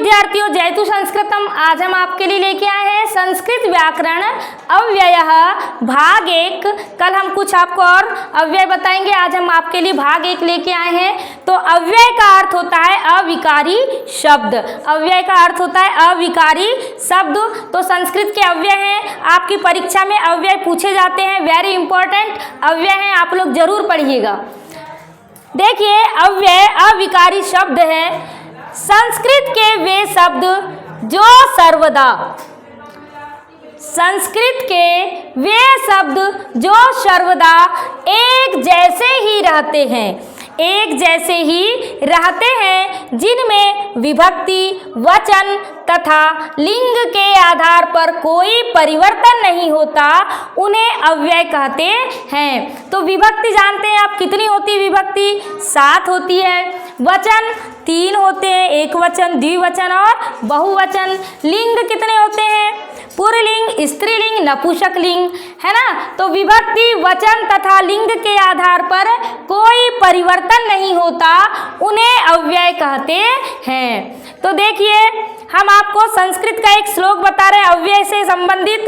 विद्यार्थियों, जयतु संस्कृतम। आज हम आपके लिए लेके आए हैं संस्कृत व्याकरण अव्ययः भाग 1। कल हम कुछ आपको और अव्यय बताएंगे, आज हम आपके लिए भाग 1 लेके आए हैं। तो अव्यय का अर्थ होता है अविकारी शब्द। अव्यय का अर्थ होता है अविकारी शब्द। तो संस्कृत के अव्यय हैं, आपकी परीक्षा में अव्यय पूछे जाते हैं, वेरी इंपॉर्टेंट अव्यय हैं, आप लोग जरूर पढ़िएगा। देखिए, अव्यय अविकारी शब्द है संस्कृत के वे शब्द जो सर्वदा, संस्कृत के वे शब्द जो सर्वदा एक जैसे ही रहते हैं, एक जैसे ही रहते हैं, जिनमें विभक्ति, वचन तथा लिंग के आधार पर कोई परिवर्तन नहीं होता, उन्हें अव्यय कहते हैं। तो विभक्ति जानते हैं आप कितनी होती है? विभक्ति 7 होती है। वचन 3 होते हैं, एक वचन, द्विवचन और बहुवचन। लिंग कितने होते हैं? पुल्लिंग, स्त्रीलिंग, नपुंसकलिंग, है ना। तो विभक्ति, वचन तथा लिंग के आधार पर कोई परिवर्तन नहीं होता, उन्हें अव्यय कहते हैं। तो देखिए, हम आपको संस्कृत का एक श्लोक बता रहे हैं अव्यय से संबंधित।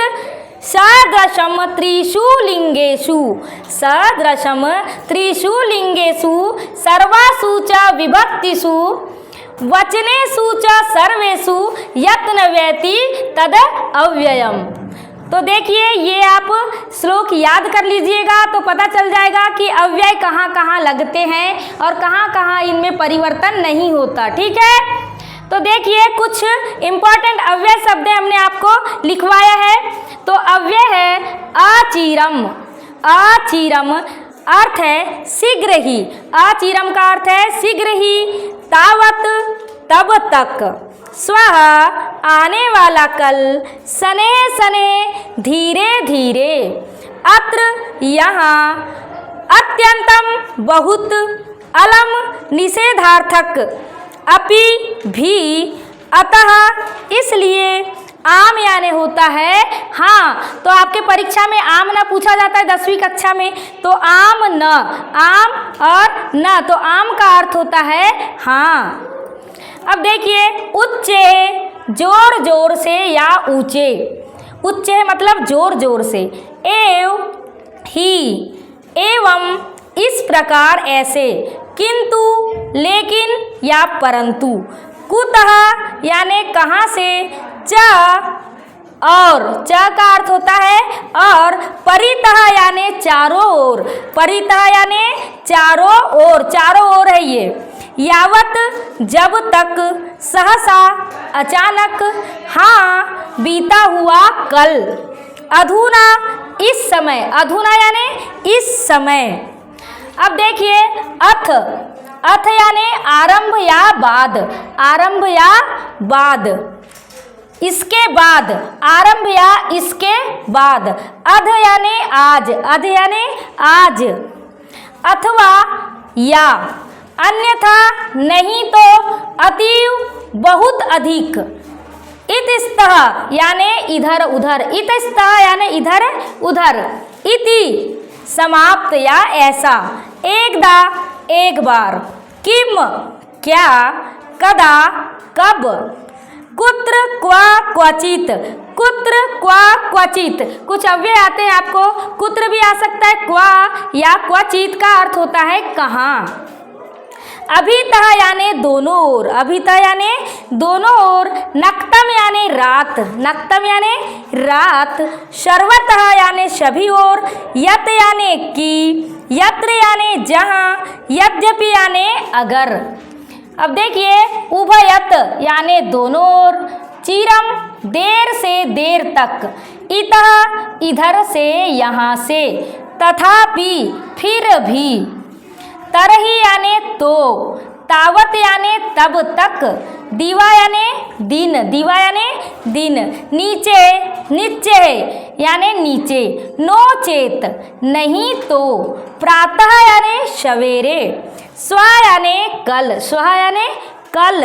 सदृशम त्रिषु लिंगेषु, सदृशम त्रिषु लिंगेषु सर्वासु च विभक्तिषु वचनेषु च सर्वेषु यत् नव्यति तद अव्ययम। तो देखिए, ये आप श्लोक याद कर लीजिएगा तो पता चल जाएगा कि अव्यय कहाँ कहाँ लगते हैं और कहाँ कहाँ इनमें परिवर्तन नहीं होता। ठीक है, तो देखिए कुछ इंपॉर्टेंट अव्यय शब्द हमने आपको लिखवाया है। तो अव्यय है अचिरम। अचिरम अर्थ है शीघ्र ही। अचिरम का अर्थ है शीघ्र ही। तावत तब तक, स्वः आने वाला कल, सने सने धीरे धीरे, अत्र यहाँ, अत्यंतम बहुत, अलम निषेधार्थक, अपि भी, अतः इसलिए, आम यानी होता है हाँ। तो आपके परीक्षा में आम ना पूछा जाता है 10वीं कक्षा में, तो आम न, आम और न, तो आम का अर्थ होता है हाँ। अब देखिए, उच्चे जोर जोर से या ऊंचे, उच्चे मतलब जोर जोर से, एव ही, एवं इस प्रकार ऐसे, किंतु लेकिन या परंतु, कुतः यानी कहाँ से, च और, च का अर्थ होता है और, परितः यानी चारों ओर, परितः यानी चारों ओर, चारों ओर है ये। यावत जब तक, सहसा अचानक, हाँ बीता हुआ कल, अधुना इस समय, अधुना यानी इस समय। अब देखिए, अथ, अथ यानी आरंभ या बाद, आरंभ या बाद, इसके बाद, आरंभ या इसके बाद। अध यानी आज, अध यानी आज, अथवा या, अन्यथा नहीं तो, अतीव बहुत अधिक, इतस्तः यानी इधर उधर, इतस्तः यानी इधर उधर, इति समाप्त या ऐसा, एकदा एक बार, किम क्या, कदा कब, कुत्र क्वा क्वचित, कुत्र क्वा क्वचित। कुछ अव्यय आते हैं आपको, कुत्र भी आ सकता है, क्वा या क्वचित का अर्थ होता है कहाँ। अभितः यानी दोनों ओर, अभितः यानी दोनों ओर, नक्तम यानी रात, नक्तम यानी रात, सर्वतः यानी सभी ओर, यत यानी की, यत्र यानी जहाँ, यद्यपि यानी अगर। अब देखिए, उभयत यानी दोनों ओर, चिरम देर से देर तक, इतः इधर से यहाँ से, तथापि फिर भी, तरही यानी तो, तावत यानी तब तक, दीवा यानी दिन, दीवा यानी दिन, नीचे, नीचे यानी नीचे, नोचेत नहीं तो, प्रातः यानी सवेरे, स्वा यानी कल, स्वा यानी कल,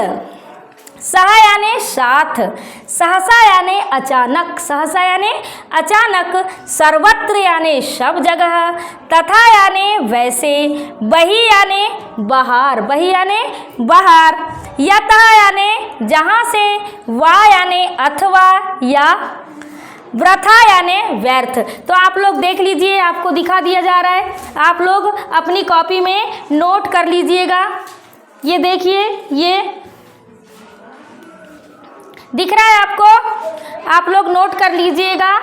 सह यानी साथ, सहसा यानी अचानक, सहसा यानी अचानक, सर्वत्र यानी सब जगह, तथा यानी वैसे, बही यानी बाहर, बही यानी बाहर, यतः यानी जहाँ से, वा यानी अथवा या वृथा यानी व्यर्थ। तो आप लोग देख लीजिए, आपको दिखा दिया जा रहा है, आप लोग अपनी कॉपी में नोट कर लीजिएगा। ये देखिए, ये दिख रहा है आपको, आप लोग नोट कर लीजिएगा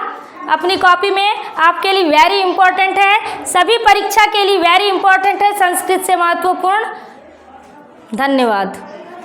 अपनी कॉपी में, आपके लिए वेरी इंपॉर्टेंट है, सभी परीक्षा के लिए वेरी इंपॉर्टेंट है, संस्कृत से महत्वपूर्ण। धन्यवाद।